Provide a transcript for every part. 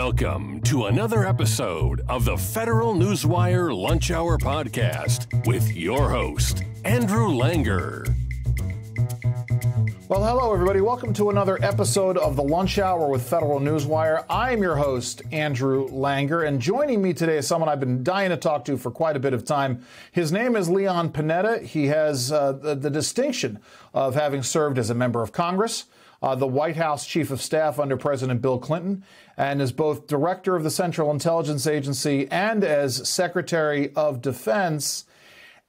Welcome to another episode of the Federal Newswire Lunch Hour Podcast with your host, Andrew Langer. Well, hello, everybody. Welcome to another episode of the Lunch Hour with Federal Newswire. I am your host, Andrew Langer, and joining me today is someone I've been dying to talk to for quite a bit of time. His name is Leon Panetta. He has the distinction of having served as a member of Congress, the White House Chief of Staff under President Bill Clinton, and is both Director of the Central Intelligence Agency and as Secretary of Defense.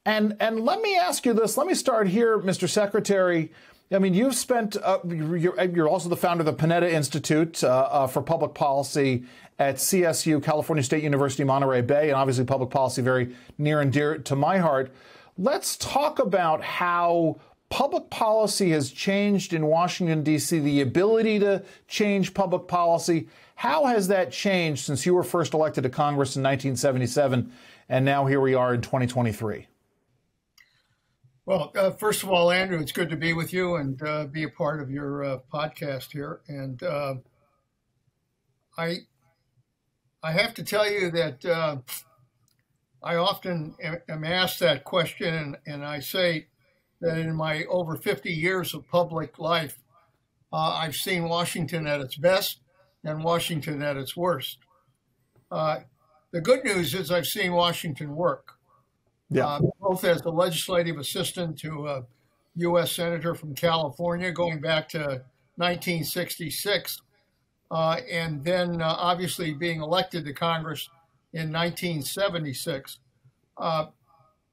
And let me ask you this. Let me start here, Mr. Secretary. I mean, you've spent, you're also the founder of the Panetta Institute for Public Policy at CSU, California State University, Monterey Bay, and obviously public policy very near and dear to my heart. Let's talk about how public policy has changed in Washington, D.C., the ability to change public policy. How has that changed since you were first elected to Congress in 1977, and now here we are in 2023? Well, first of all, Andrew, it's good to be with you and be a part of your podcast here. And I have to tell you that I often am asked that question, and I say that in my over 50 years of public life, I've seen Washington at its best and Washington at its worst. The good news is I've seen Washington work. Yeah. Both as the legislative assistant to a U.S. Senator from California going back to 1966, and then obviously being elected to Congress in 1976.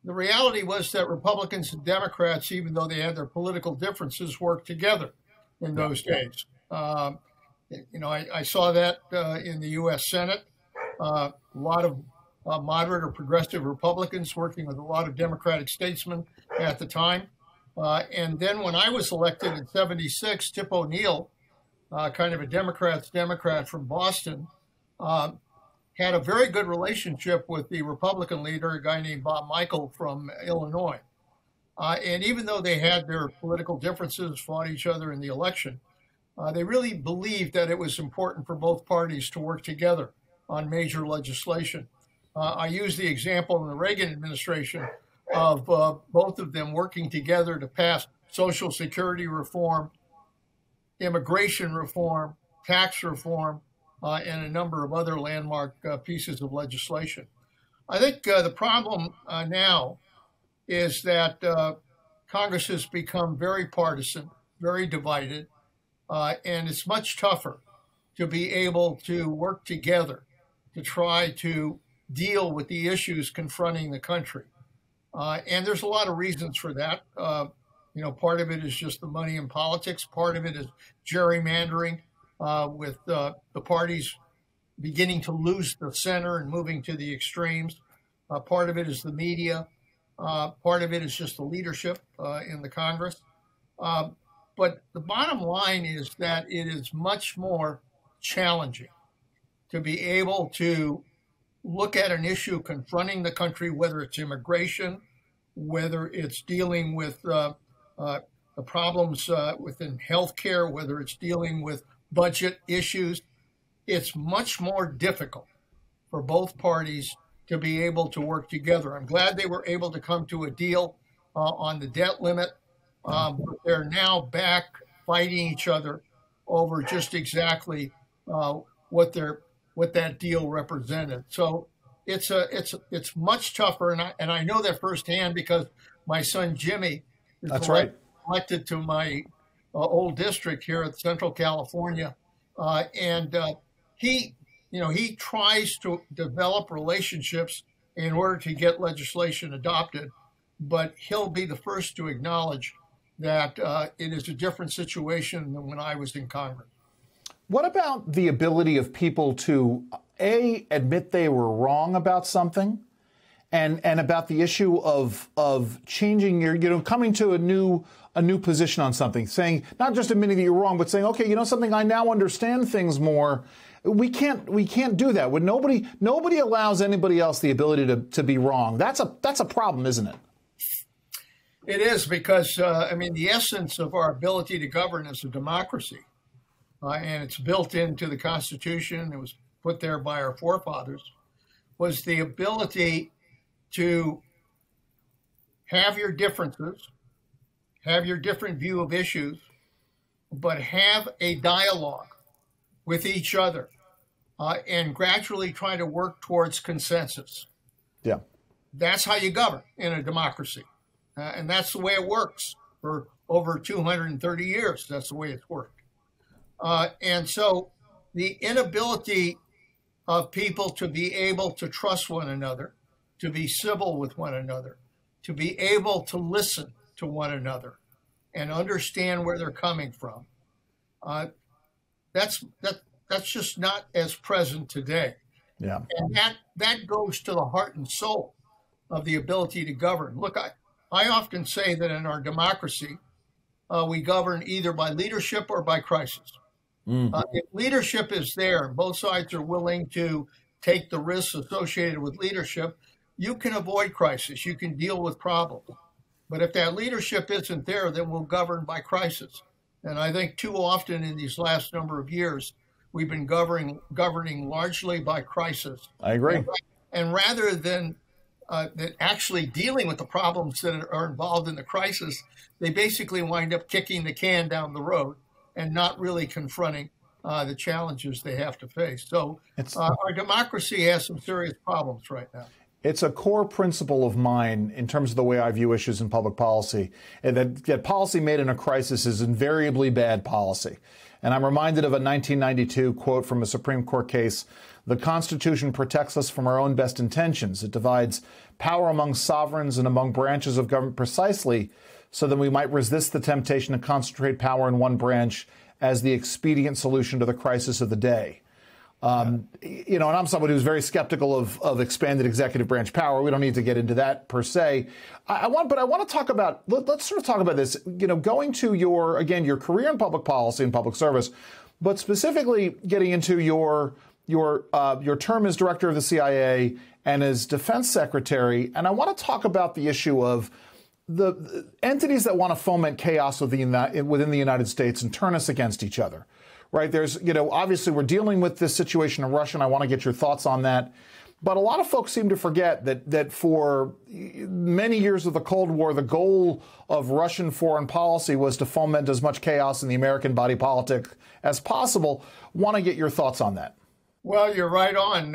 The reality was that Republicans and Democrats, even though they had their political differences, worked together in those days. I saw that in the U.S. Senate. A lot of moderate or progressive Republicans working with a lot of Democratic statesmen at the time. And then when I was elected in 76, Tip O'Neill, kind of a Democrat's Democrat from Boston, had a very good relationship with the Republican leader, a guy named Bob Michel from Illinois. And even though they had their political differences, fought each other in the election, they really believed that it was important for both parties to work together on major legislation. I use the example in the Reagan administration of both of them working together to pass Social Security reform, immigration reform, tax reform, and a number of other landmark pieces of legislation. I think the problem now is that Congress has become very partisan, very divided, and it's much tougher to be able to work together to try to deal with the issues confronting the country. And there's a lot of reasons for that. Part of it is just the money in politics. Part of it is gerrymandering with the parties beginning to lose the center and moving to the extremes. Part of it is the media. Part of it is just the leadership in the Congress. But the bottom line is that it is much more challenging to be able to look at an issue confronting the country, whether it's immigration, whether it's dealing with the problems within healthcare, whether it's dealing with budget issues. It's much more difficult for both parties to be able to work together. I'm glad they were able to come to a deal on the debt limit, but they're now back fighting each other over just exactly what that deal represented. So it's much tougher, and I know that firsthand because my son Jimmy is elected to my old district here at Central California, and he tries to develop relationships in order to get legislation adopted, but he'll be the first to acknowledge that it is a different situation than when I was in Congress. What about the ability of people to, A, admit they were wrong about something, and about the issue of changing your, coming to a new position on something, saying, not just admitting that you're wrong, but saying, okay, something, I now understand things more. We can't do that. When nobody allows anybody else the ability to be wrong. That's a problem, isn't it? It is, because, the essence of our ability to govern is a democracy. And it's built into the Constitution. It was put there by our forefathers, was the ability to have your differences, have your different view of issues, but have a dialogue with each other and gradually try to work towards consensus. Yeah. That's how you govern in a democracy. And that's the way it works for over 230 years. That's the way it's worked. And so the inability of people to be able to trust one another, to be civil with one another, to be able to listen to one another and understand where they're coming from, that's just not as present today. Yeah. And that goes to the heart and soul of the ability to govern. Look, I often say that in our democracy, we govern either by leadership or by crisis. If leadership is there, both sides are willing to take the risks associated with leadership, you can avoid crisis. You can deal with problems. But if that leadership isn't there, then we'll govern by crisis. And I think too often in these last number of years, we've been governing largely by crisis. I agree. And rather than actually dealing with the problems that are involved in the crisis, they basically wind up kicking the can down the road and not really confronting the challenges they have to face. So our democracy has some serious problems right now. It's a core principle of mine in terms of the way I view issues in public policy, and that policy made in a crisis is invariably bad policy. And I'm reminded of a 1992 quote from a Supreme Court case: "The Constitution protects us from our own best intentions. It divides power among sovereigns and among branches of government precisely so that we might resist the temptation to concentrate power in one branch as the expedient solution to the crisis of the day." You know, and I'm somebody who's very skeptical of expanded executive branch power. We don't need to get into that per se. I want to talk about, let's sort of talk about this, you know, going to your career in public policy and public service, but specifically getting into your term as director of the CIA and as defense secretary. And I want to talk about the issue of the entities that want to foment chaos within the United States and turn us against each other. Right. There's, you know, obviously we're dealing with this situation in Russia, and I want to get your thoughts on that. But a lot of folks seem to forget that for many years of the Cold War, the goal of Russian foreign policy was to foment as much chaos in the American body politic as possible. Want to get your thoughts on that. Well, you're right on.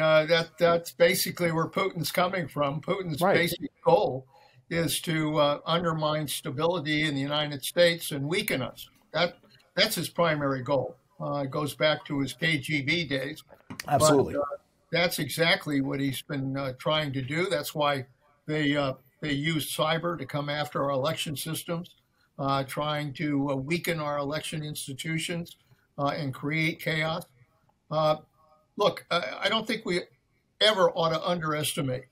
That's basically where Putin's coming from. Putin's basic goal is to undermine stability in the United States and weaken us. That's his primary goal. It goes back to his KGB days. Absolutely. But, that's exactly what he's been trying to do. That's why they use cyber to come after our election systems, trying to weaken our election institutions and create chaos. Look, I don't think we ever ought to underestimate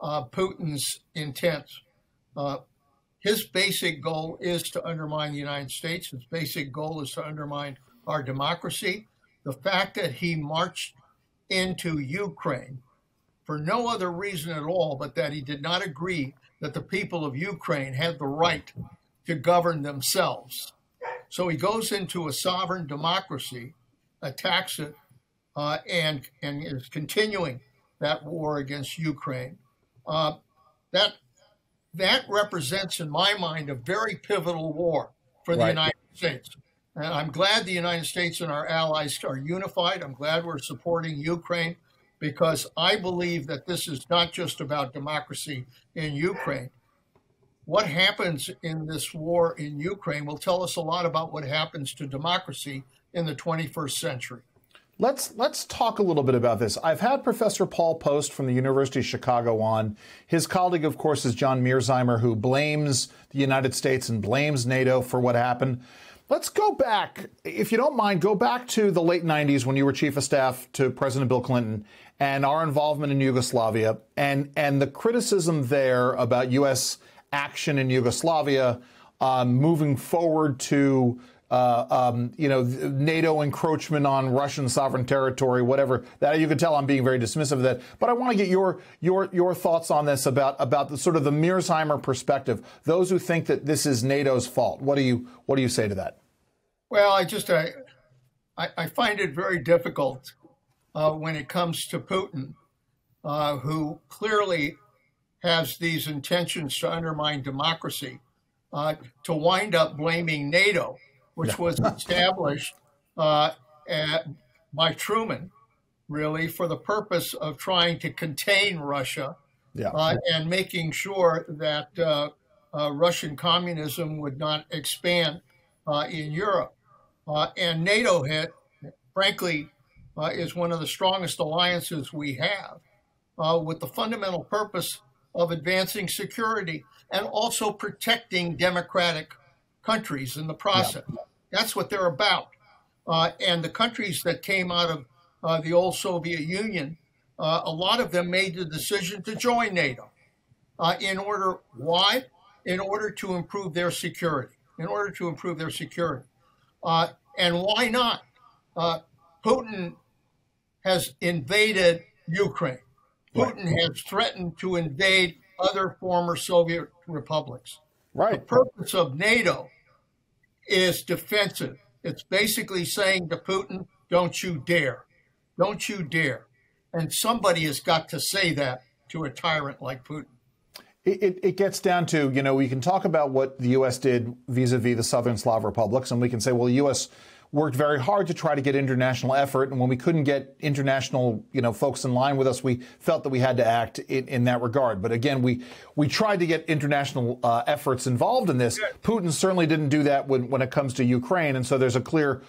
Putin's intent. His basic goal is to undermine the United States. His basic goal is to undermine our democracy. The fact that he marched into Ukraine for no other reason at all but that he did not agree that the people of Ukraine had the right to govern themselves. So he goes into a sovereign democracy, attacks it, and is continuing that war against Ukraine. That represents, in my mind, a very pivotal war for the United States. And I'm glad the United States and our allies are unified. I'm glad we're supporting Ukraine, because I believe that this is not just about democracy in Ukraine. What happens in this war in Ukraine will tell us a lot about what happens to democracy in the 21st century. Let's talk a little bit about this. I've had Professor Paul Post from the University of Chicago on. His colleague, of course, is John Mearsheimer, who blames the United States and blames NATO for what happened. Let's go back, if you don't mind, go back to the late 90s when you were chief of staff to President Bill Clinton and our involvement in Yugoslavia and the criticism there about U.S. action in Yugoslavia, moving forward to NATO encroachment on Russian sovereign territory, whatever. That you can tell I'm being very dismissive of that. But I want to get your thoughts on this about the sort of the Mearsheimer perspective. Those who think that this is NATO's fault. What do you say to that? Well, I find it very difficult when it comes to Putin, who clearly has these intentions to undermine democracy, to wind up blaming NATO, which was established by Truman, really, for the purpose of trying to contain Russia and making sure that Russian communism would not expand in Europe. And NATO, frankly, is one of the strongest alliances we have, with the fundamental purpose of advancing security and also protecting democratic countries in the process. That's what they're about. And the countries that came out of the old Soviet Union, a lot of them made the decision to join NATO. Why? In order to improve their security. And why not? Putin has invaded Ukraine. Putin has threatened to invade other former Soviet republics. The purpose of NATO is defensive. It's basically saying to Putin, don't you dare. Don't you dare. And somebody has got to say that to a tyrant like Putin. It gets down to, we can talk about what the U.S. did vis-a-vis the Southern Slav republics, and we can say, well, the U.S. worked very hard to try to get international effort, and when we couldn't get international, folks in line with us, we felt that we had to act in that regard. But again, we tried to get international efforts involved in this. Putin certainly didn't do that when it comes to Ukraine, and so there's a clear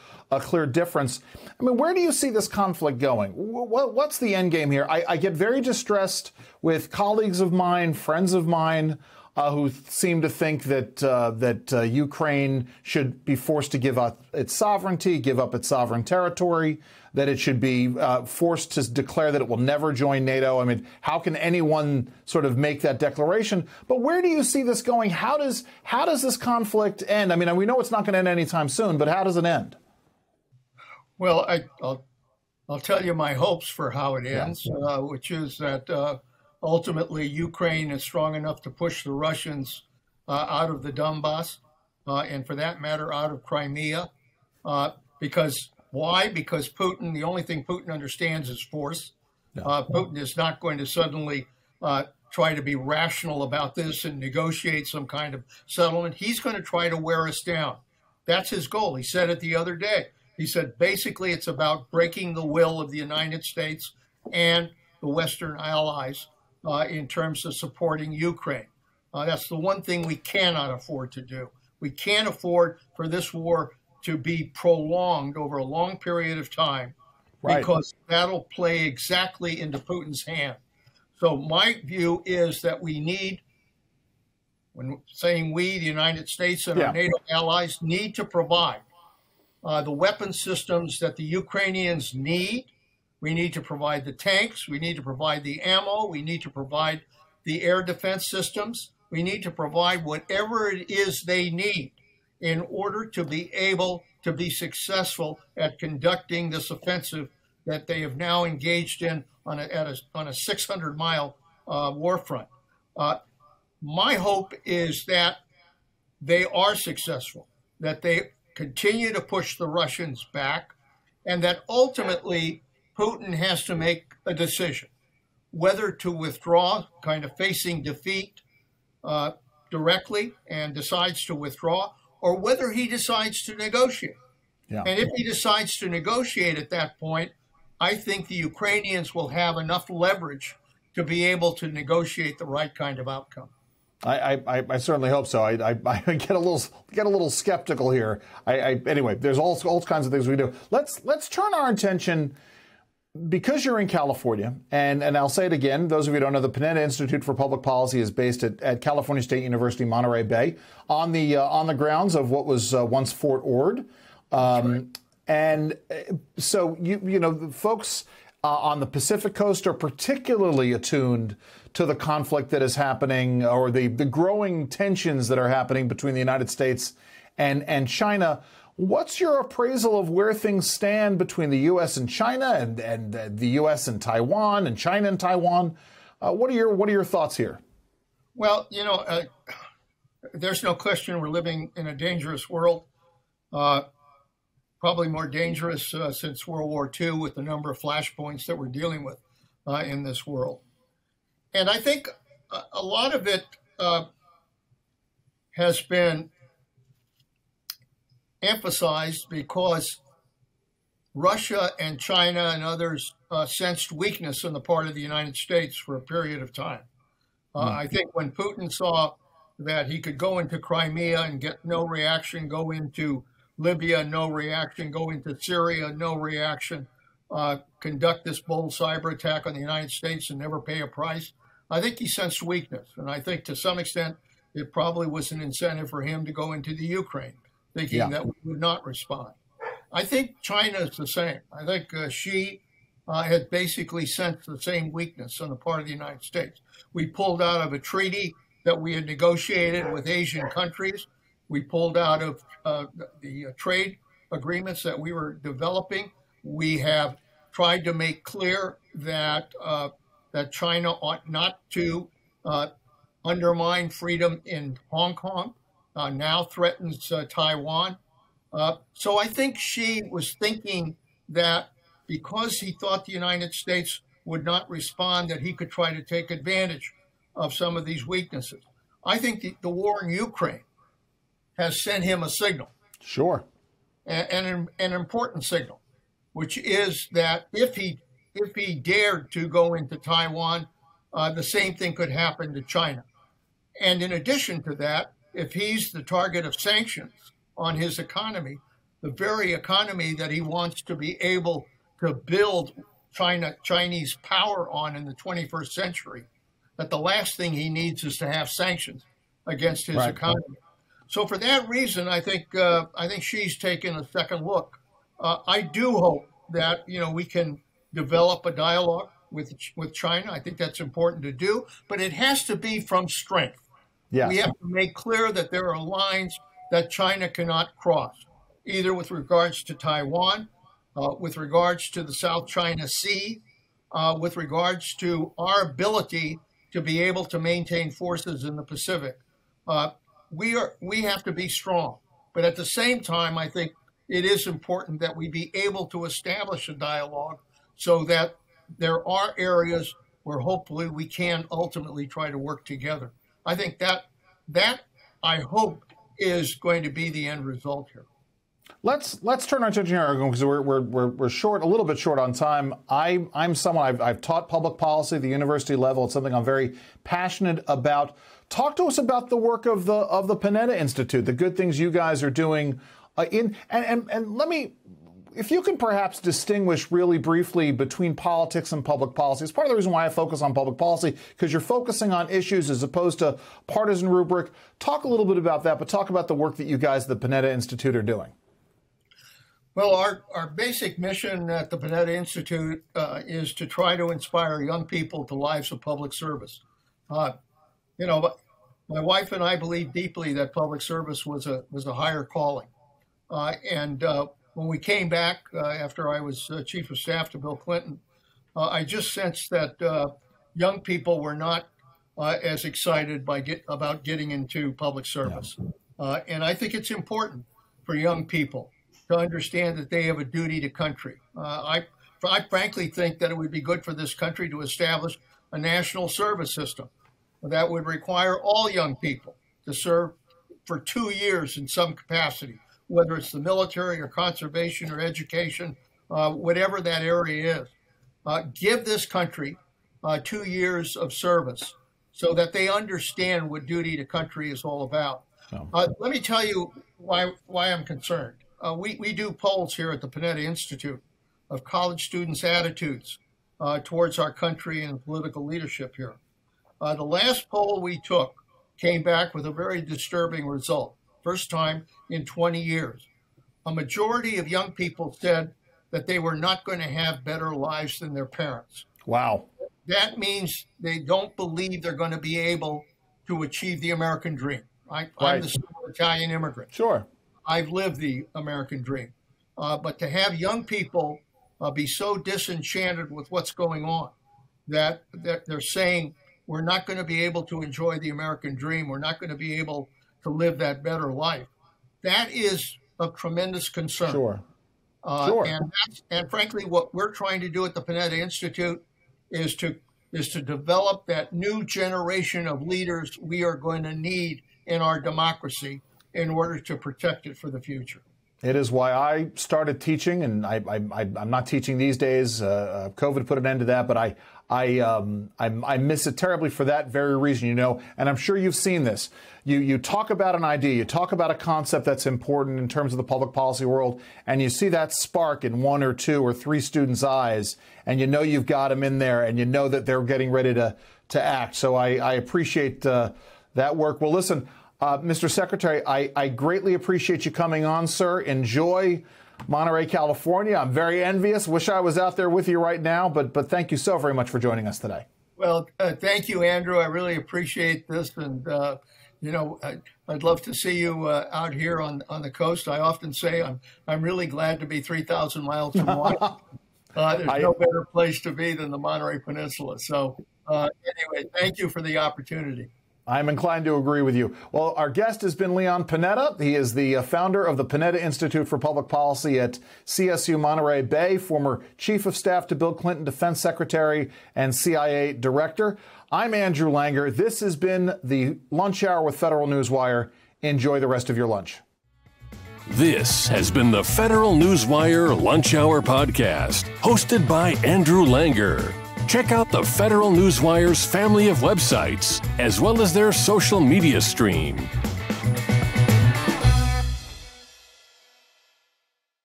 difference. I mean, where do you see this conflict going? What's the end game here? I get very distressed with colleagues of mine, friends of mine, who seem to think that Ukraine should be forced to give up its sovereignty, give up its sovereign territory, that it should be forced to declare that it will never join NATO. I mean, how can anyone sort of make that declaration? But where do you see this going? How does this conflict end? I mean, we know it's not going to end anytime soon, but how does it end? Well, I'll tell you my hopes for how it ends, which is that ultimately Ukraine is strong enough to push the Russians out of the Donbass, and for that matter, out of Crimea. Because why? Because Putin, the only thing Putin understands is force. Putin is not going to suddenly try to be rational about this and negotiate some kind of settlement. He's going to try to wear us down. That's his goal. He said it the other day. He said, basically, it's about breaking the will of the United States and the Western allies in terms of supporting Ukraine. That's the one thing we cannot afford to do. We can't afford for this war to be prolonged over a long period of time, because that'll play exactly into Putin's hand. So my view is that we need, when saying we, the United States and our NATO allies, need to provide the weapon systems that the Ukrainians need. We need to provide the tanks. We need to provide the ammo. We need to provide the air defense systems. We need to provide whatever it is they need in order to be able to be successful at conducting this offensive that they have now engaged in on a 600-mile war front. My hope is that they are successful, that they continue to push the Russians back, and that ultimately Putin has to make a decision whether to withdraw, kind of facing defeat directly, and decides to withdraw, or whether he decides to negotiate. And if he decides to negotiate at that point, I think the Ukrainians will have enough leverage to be able to negotiate the right kind of outcome. I certainly hope so. I get a little skeptical here. Anyway, there's all kinds of things we do. Let's turn our attention, because you're in California, and I'll say it again, those of you who don't know, the Panetta Institute for Public Policy is based at California State University, Monterey Bay, on the grounds of what was once Fort Ord. And so the folks on the Pacific Coast are particularly attuned to the conflict that is happening, or the growing tensions that are happening between the United States and China. What's your appraisal of where things stand between the U.S. and China, and the U.S. and Taiwan, and China and Taiwan? What are your thoughts here? Well, there's no question we're living in a dangerous world. probably more dangerous since World War II with the number of flashpoints that we're dealing with in this world. And I think a lot of it has been emphasized because Russia and China and others sensed weakness on the part of the United States for a period of time. I think when Putin saw that he could go into Crimea and get no reaction, go into Libya, no reaction, go into Syria, no reaction, conduct this bold cyber attack on the United States and never pay a price, I think he sensed weakness. And I think to some extent, it probably was an incentive for him to go into the Ukraine, thinking that we would not respond. I think China is the same. I think Xi has basically sensed the same weakness on the part of the United States. We pulled out of a treaty that we had negotiated with Asian countries. We pulled out of the trade agreements that we were developing. We have tried to make clear that that China ought not to undermine freedom in Hong Kong, now threatens Taiwan. So I think Xi was thinking that because he thought the United States would not respond, that he could try to take advantage of some of these weaknesses. I think the war in Ukraine has sent him a signal. Sure. An important signal, which is that if he dared to go into Taiwan, the same thing could happen to China. And in addition to that, if he's the target of sanctions on his economy, the very economy that he wants to be able to build Chinese power on in the 21st century, that the last thing he needs is to have sanctions against his economy. So for that reason, I think Xi's taken a second look. I do hope that we can develop a dialogue with China. I think that's important to do, but it has to be from strength. Yes. We have to make clear that there are lines that China cannot cross, either with regards to Taiwan, with regards to the South China Sea, with regards to our ability to be able to maintain forces in the Pacific. We have to be strong. But at the same time, I think it is important that we be able to establish a dialogue so that there are areas where hopefully we can ultimately try to work together. I think that I hope is going to be the end result here. Let's turn our attention here because we're short, a little bit short on time. I'm someone I've taught public policy at the university level. It's something I'm very passionate about. Talk to us about the work of the Panetta Institute, the good things you guys are doing and let me, if you can perhaps distinguish really briefly between politics and public policy. It's part of the reason why I focus on public policy, because you're focusing on issues as opposed to partisan rubric. Talk a little bit about that, but talk about the work that you guys at the Panetta Institute are doing. Well, our basic mission at the Panetta Institute is to try to inspire young people to lives of public service. My wife and I believe deeply that public service was a higher calling. When we came back after I was chief of staff to Bill Clinton, I just sensed that young people were not as excited about getting into public service. Yeah. And I think it's important for young people to understand that they have a duty to country. I frankly think that it would be good for this country to establish a national service system that would require all young people to serve for 2 years in some capacity, whether it's the military or conservation or education, whatever that area is. Give this country 2 years of service so that they understand what duty to country is all about. Let me tell you why I'm concerned. We do polls here at the Panetta Institute of college students' attitudes towards our country and political leadership here. The last poll we took came back with a very disturbing result. First time in 20 years. A majority of young people said that they were not going to have better lives than their parents. Wow. That means they don't believe they're going to be able to achieve the American dream. I'm the son of an Italian immigrant. Sure. I've lived the American dream. But to have young people be so disenchanted with what's going on that they're saying we're not going to be able to enjoy the American dream, we're not going to be able to live that better life, that is of tremendous concern. Sure. Sure. And frankly, what we're trying to do at the Panetta Institute is to develop that new generation of leaders we are going to need in our democracy in order to protect it for the future. It is why I started teaching, and I'm not teaching these days. COVID put an end to that, but I miss it terribly for that very reason, you know. And I'm sure you've seen this. You talk about an idea, you talk about a concept that's important in terms of the public policy world, and you see that spark in 1 or 2 or 3 students' eyes, and you know you've got them in there, and you know that they're getting ready to act. So I appreciate that work. Well, listen. Mr. Secretary, I greatly appreciate you coming on, sir. Enjoy Monterey, California. I'm very envious. Wish I was out there with you right now, but thank you so very much for joining us today. Well, thank you, Andrew. I really appreciate this. And, you know, I'd love to see you out here on the coast. I often say I'm really glad to be 3,000 miles from Washington. There's no better place to be than the Monterey Peninsula. So anyway, thank you for the opportunity. I'm inclined to agree with you. Well, our guest has been Leon Panetta. He is the founder of the Panetta Institute for Public Policy at CSU Monterey Bay, former Chief of Staff to Bill Clinton, Defense Secretary, and CIA Director. I'm Andrew Langer. This has been the Lunch Hour with Federal Newswire. Enjoy the rest of your lunch. This has been the Federal Newswire Lunch Hour Podcast, hosted by Andrew Langer. Check out the Federal Newswire's family of websites, as well as their social media stream.